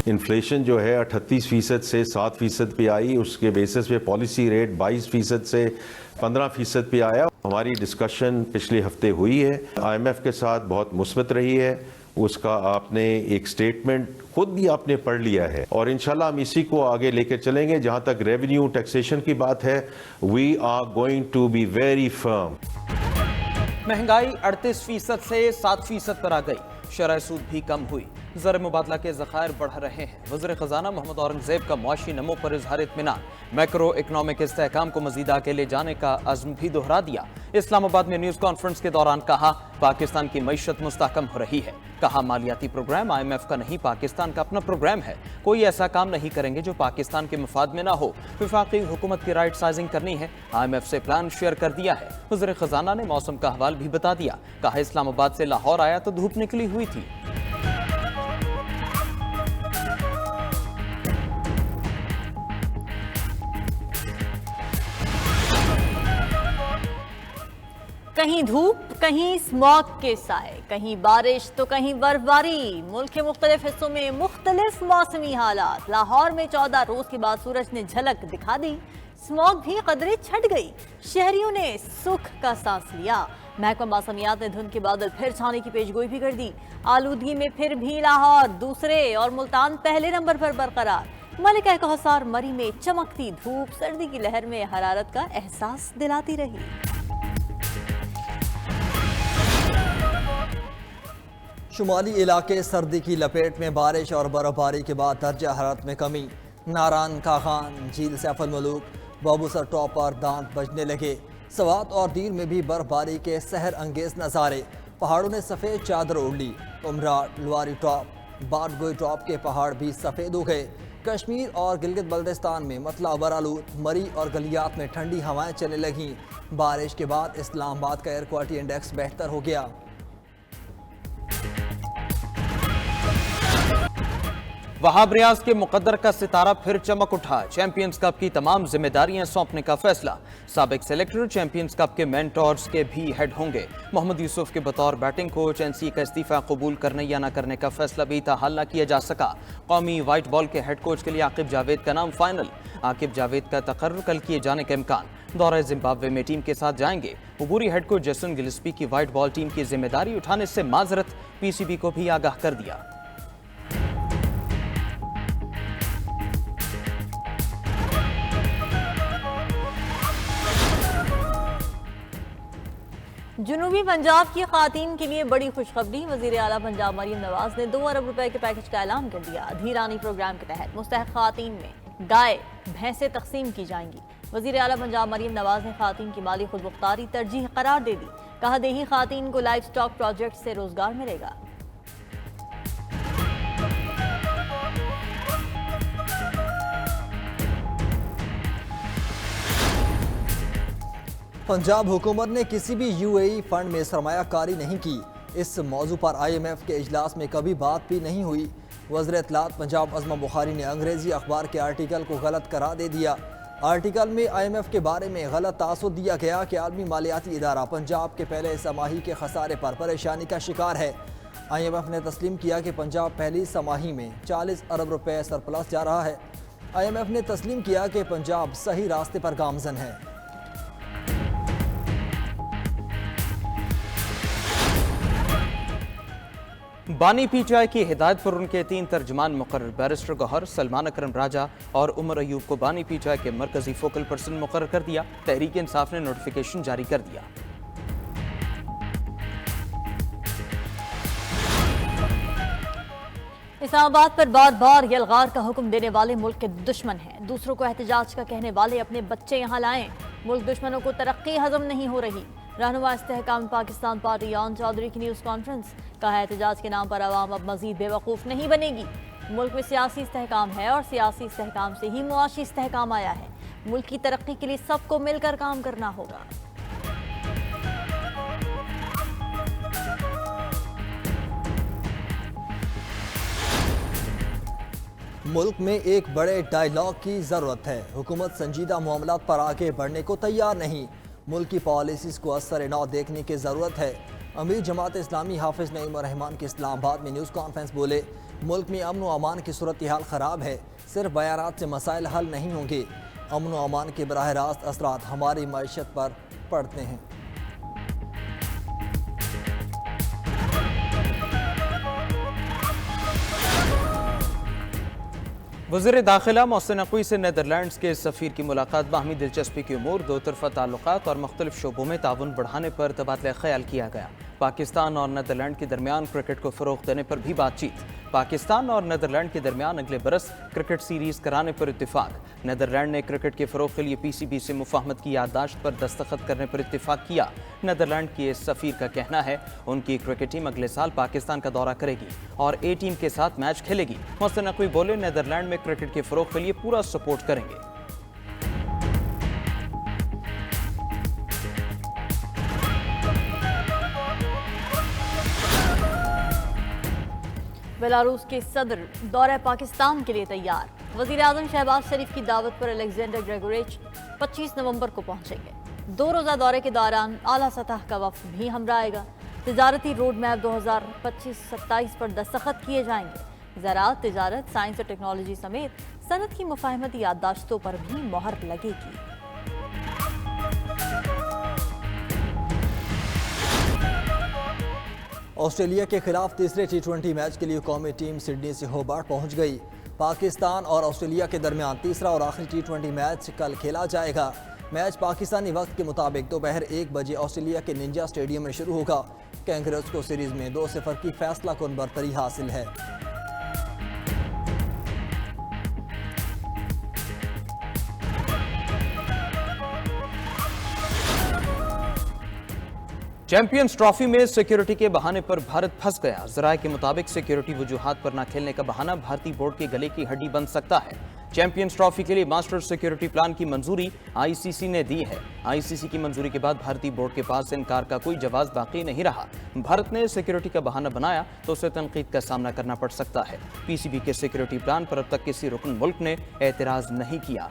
Inflation जो है 38% से 7% पे आई, उसके बेसिस पे पॉलिसी रेट 22% से 15% पे आया। हमारी डिस्कशन पिछले हफ्ते हुई है, IMF के साथ बहुत मुस्बत रही है, उसका आपने एक स्टेटमेंट खुद भी आपने पढ़ लिया है और इंशाल्लाह हम इसी को आगे लेकर चलेंगे। जहां तक रेवेन्यू टैक्सेशन की बात है, we are going to be very firm. महंगाई 38% से 7% पर आ गई, शरह सूद भी कम हुई, ज़र मुबादला के ज़खायर बढ़ रहे हैं। वज़ीर ख़ज़ाना मोहम्मद औरंगज़ेब का मुआशी नमो पर इज़हार इत्मीनान, मैक्रो इकनॉमिक इस्तेहकाम को मज़ीद आगे ले जाने का अज़्म भी दोहरा दिया। इस्लामाबाद में न्यूज़ कॉन्फ्रेंस के दौरान कहा, पाकिस्तान की मईशत मुस्तहकम हो रही है। कहा, मालियाती प्रोग्राम IMF का नहीं, पाकिस्तान का अपना प्रोग्राम है। कोई ऐसा काम नहीं करेंगे जो पाकिस्तान के मफाद में ना हो। वफाकी हुकूमत की राइट साइजिंग करनी है, IMF से प्लान शेयर कर दिया है। वज़ीर ख़ज़ाना ने मौसम का हवाल भी बता दिया। कहा, इस्लामाबाद से लाहौर आया तो धूप निकली हुई थी। कहीं धूप, कहीं स्मॉग के साए, कहीं बारिश तो कहीं बर्फबारी। मुल्क के मुख्तलिफ हिस्सों में मुख्तलिफ मौसमी हालात। लाहौर में 14 रोज के बाद सूरज ने झलक दिखा दी, स्मॉग भी कदरे छट गई, शहरियों ने सुख का सांस लिया। महकमा मौसमियात ने धुंध के बादल फिर छाने की पेशगोई भी कर दी। आलूदगी में फिर भी लाहौर दूसरे और मुल्तान पहले नंबर पर बरकरार। मलिका कहसार मरी में चमकती धूप सर्दी की लहर में हरारत का एहसास दिलाती रही। शुमाली इलाके सर्दी की लपेट में, बारिश और बर्फबारी के बाद दर्जा हरारत में कमी। नारान, काखान, झील सैफुल मलूक, बाबूसर टॉप पर दांत बजने लगे। सवात और दीर में भी बर्फबारी के सहर अंगेज नज़ारे। पहाड़ों ने सफ़ेद चादर ओढ़ ली। उमराट, लुआरी टॉप, बाटगोई टॉप के पहाड़ भी सफ़ेद हो गए। कश्मीर और गिलगित बल्तिस्तान में मतला बरालूत, मरी और गलियात में ठंडी हवाएं चलने लगीं। बारिश के बाद इस्लामाबाद का एयर क्वालिटी इंडेक्स बेहतर हो गया। वहाब रियाज के मुकद्दर का सितारा फिर चमक उठा, चैंपियंस कप की तमाम जिम्मेदारियां सौंपने का फैसला। साबिक सेलेक्टर चैंपियंस कप के मेंटोर्स के भी हेड होंगे। मोहम्मद यूसुफ के बतौर बैटिंग कोच NCA का इस्तीफा कबूल करने या न करने का फैसला भी ताहाल न किया जा सका। कौमी वाइट बॉल के हेड कोच के लिए आकिब जावेद का नाम फाइनल। आकिब जावेद का तकर्रुर कल किए जाने का इम्कान। दौरे जिम्बाब्वे में टीम के साथ जाएंगे। अबूरी हेड कोच जैसन गिलस्पी की वाइट बॉल टीम की जिम्मेदारी उठाने से माजरत, PCB को भी आगाह कर दिया। जनूबी पंजाब की खातीन के लिए बड़ी खुशखबरी। वजीर आला पंजाब मरीम नवाज ने 2 अरब रुपए के पैकेज का ऐलान कर दिया। धीरानी प्रोग्राम के तहत मुस्तहक खातीन में गाय भैंसें तकसीम की जाएंगी। वजीर आला पंजाब मरीम नवाज ने खातीन की माली खुद मुख्तारी तरजीह करार दे दी। कहा, देही खातीन को लाइव स्टॉक प्रोजेक्ट से रोजगार मिलेगा। पंजाब हुकूमत ने किसी भी UAE फंड में सरमायाकारी नहीं की। इस मौजू पर IMF के इजलास में कभी बात भी नहीं हुई। वज़ीर इत्तलात पंजाब अज़मा बुखारी ने अंग्रेज़ी अखबार के आर्टिकल को गलत करार दे दिया। आर्टिकल में IMF के बारे में गलत तासुर दिया गया कि आलमी मालियाती इदारा पंजाब के पहले समाही के खसारे पर परेशानी का शिकार है। IMF ने तस्लीम किया कि पंजाब पहली समाही में 40 अरब रुपए सरप्लस जा रहा है। IMF ने तस्लीम किया कि पंजाब सही रास्ते पर गामजन है। बानी PTI की हिदायत पर उनके 3 तर्जमान मुकर्रर, बैरिस्टर गौहर, सलमान अकरम राजा और उमर अयूब को बानी PTI के मरकजी फोकल पर्सन मुकर्रर कर दिया। तहरीक इंसाफ ने नोटिफिकेशन जारी कर दिया। इस्लामाबाद पर बार बार यलगार का हुक्म देने वाले मुल्क के दुश्मन हैं। दूसरों को एहतजाज का कहने वाले अपने बच्चे यहाँ लाएं। मुल्क दुश्मनों को तरक्की हजम नहीं हो रही। रहनुमा इस्तेहकाम पाकिस्तान पार्टी यान चौधरी की न्यूज़ कॉन्फ्रेंस। कहा, एहतजाज के नाम पर आवाम अब मजीद बेवकूफ़ नहीं बनेगी। मुल्क में सियासी इस्तेहकाम है और सियासी इस्तेहकाम से ही मुआशी इस्तेहकाम आया है। मुल्क की तरक्की के लिए सबको मिलकर काम करना होगा। मुल्क में एक बड़े डायलॉग की ज़रूरत है। हुकूमत संजीदा मामलात पर आगे बढ़ने को तैयार नहीं। मुल्क की पॉलिसीज़ को असर नौ देखने की ज़रूरत है। امیر جماعت اسلامی حافظ نعیم الرحمان کے اسلام آباد میں نیوز کانفرنس بولے، ملک میں امن و امان کی صورتحال خراب ہے، صرف بیانات سے مسائل حل نہیں ہوں گے، امن و امان کے براہ راست اثرات ہماری معیشت پر پڑتے ہیں۔ وزیر داخلہ محسن نقوی سے نیدرلینڈز کے سفیر کی ملاقات، باہمی دلچسپی کے امور، دو طرفہ تعلقات اور مختلف شعبوں میں تعاون بڑھانے پر تبادلہ خیال کیا گیا۔ پاکستان اور نیدرلینڈ کے درمیان کرکٹ کو فروغ دینے پر بھی بات چیت۔ پاکستان اور نیدرلینڈ کے درمیان اگلے برس کرکٹ سیریز کرانے پر اتفاق۔ نیدرلینڈ نے کرکٹ کے فروغ کے لیے پی سی بی سے مفاہمت کی یادداشت پر دستخط کرنے پر اتفاق کیا۔ نیدرلینڈ کے سفیر کا کہنا ہے ان کی کرکٹ ٹیم اگلے سال پاکستان کا دورہ کرے گی اور اے ٹیم کے ساتھ میچ کھیلے گی۔ محسن نقوی بولے، نیدرلینڈ میں کرکٹ کے فروغ کے لیے پورا سپورٹ کریں گے۔ بیلاروس کے صدر دورہ پاکستان کے لیے تیار۔ وزیر اعظم شہباز شریف کی دعوت پر الیگزینڈر گریگوریچ 25 نومبر کو پہنچیں گے۔ 2 روزہ دورے کے دوران اعلیٰ سطح کا وفد بھی ہمراہ آئے گا۔ تجارتی روڈ میپ 2025-27 پر دستخط کیے جائیں گے۔ زراعت، تجارت، سائنس اور ٹیکنالوجی سمیت صنعت کی مفاہمتی یادداشتوں پر بھی مہر لگے گی۔ آسٹریلیا کے خلاف تیسرے T20 میچ کے لیے قومی ٹیم سڈنی سے ہوبارٹ پہنچ گئی۔ پاکستان اور آسٹریلیا کے درمیان تیسرا اور آخری T20 میچ کل کھیلا جائے گا۔ میچ پاکستانی وقت کے مطابق دوپہر 1 بجے آسٹریلیا کے ننجا اسٹیڈیم میں شروع ہوگا۔ کینگروز کو سیریز میں 2-0 کی فیصلہ کن برتری حاصل ہے۔ چیمپئنز ٹرافی میں سیکیورٹی کے بہانے پر بھارت پھنس گیا۔ ذرائع کے مطابق سیکیورٹی وجوہات پر نہ کھیلنے کا بہانہ بھارتی بورڈ کے گلے کی ہڈی بن سکتا ہے۔ چیمپئنز ٹرافی کے لیے ماسٹر سیکیورٹی پلان کی منظوری آئی سی سی نے دی ہے۔ آئی سی سی کی منظوری کے بعد بھارتی بورڈ کے پاس انکار کا کوئی جواز باقی نہیں رہا۔ بھارت نے سیکیورٹی کا بہانہ بنایا تو اسے تنقید کا سامنا کرنا پڑ سکتا ہے۔ پی سی بی کے سیکیورٹی پلان پر اب تک کسی رکن ملک نے اعتراض نہیں کیا۔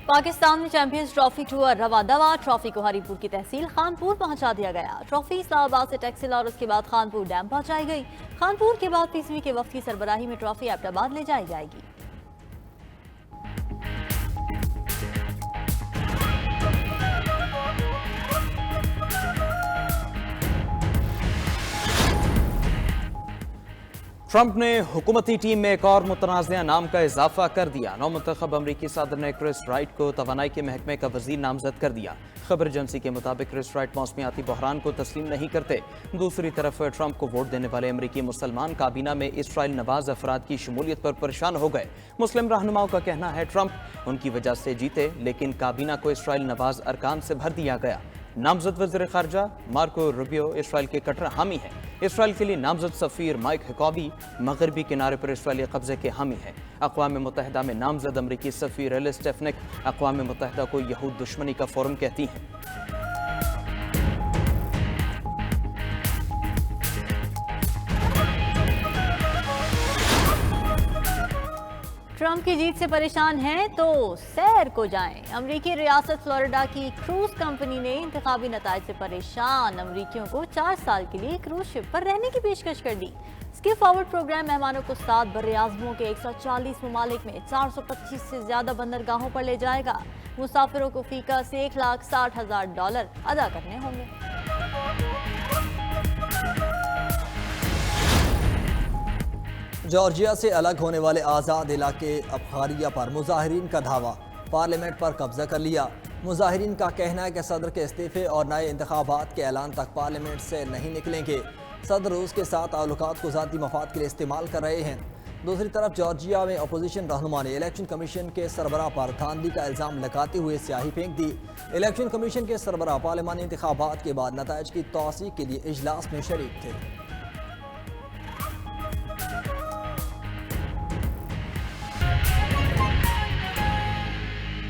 پاکستان میں چیمپئنز ٹرافی ٹور رواں دوا۔ ٹرافی کو ہری پور کی تحصیل خانپور پہنچا دیا گیا۔ ٹرافی اسلام آباد سے ٹیکسل اور اس کے بعد خانپور ڈیم پہنچائی گئی۔ خانپور کے بعد پی سی بی کے وفد کی سربراہی میں ٹرافی ایبٹ آباد لے جائی جائے گی۔ ٹرمپ نے حکومتی ٹیم میں ایک اور متنازعہ نام کا اضافہ کر دیا۔ نو منتخب امریکی صدر نے کرس رائٹ کو توانائی کے محکمے کا وزیر نامزد کر دیا۔ خبر ایجنسی کے مطابق کرس رائٹ موسمیاتی بحران کو تسلیم نہیں کرتے۔ دوسری طرف ٹرمپ کو ووٹ دینے والے امریکی مسلمان کابینہ میں اسرائیل نواز افراد کی شمولیت پر پریشان ہو گئے۔ مسلم رہنماؤں کا کہنا ہے ٹرمپ ان کی وجہ سے جیتے، لیکن کابینہ کو اسرائیل نواز ارکان سے بھر دیا گیا۔ نامزد وزیر خارجہ مارکو روبیو اسرائیل کے کٹر حامی ہیں۔ اسرائیل کے لیے نامزد سفیر مائک ہکوبی مغربی کنارے پر اسرائیلی قبضے کے حامی ہیں۔ اقوام متحدہ میں نامزد امریکی سفیر ایلس اسٹیفنک اقوام متحدہ کو یہود دشمنی کا فورم کہتی ہیں۔ ٹرمپ کی جیت سے پریشان ہیں تو سیر کو جائیں۔ امریکی ریاست فلوریڈا کی کروز کمپنی نے انتخابی نتائج سے پریشان امریکیوں کو 4 سال کے لیے کروز شپ پر رہنے کی پیشکش کر دی۔ اسکپ فارورڈ پروگرام مہمانوں کو 7 بر اعظموں کے 140 ممالک میں 425 سے زیادہ بندرگاہوں پر لے جائے گا۔ مسافروں کو فی کس $1,60,000 ادا کرنے ہوں گے۔ جارجیا سے الگ ہونے والے آزاد علاقے ابخاریہ پر مظاہرین کا دعویٰ، پارلیمنٹ پر قبضہ کر لیا۔ مظاہرین کا کہنا ہے کہ صدر کے استعفے اور نئے انتخابات کے اعلان تک پارلیمنٹ سے نہیں نکلیں گے۔ صدر روس کے ساتھ تعلقات کو ذاتی مفاد کے لیے استعمال کر رہے ہیں۔ دوسری طرف جارجیا میں اپوزیشن رہنما نے الیکشن کمیشن کے سربراہ پر دھاندلی کا الزام لگاتے ہوئے سیاہی پھینک دی۔ الیکشن کمیشن کے سربراہ پارلیمانی انتخابات کے بعد نتائج کی توثیق کے لیے اجلاس میں شریک تھے۔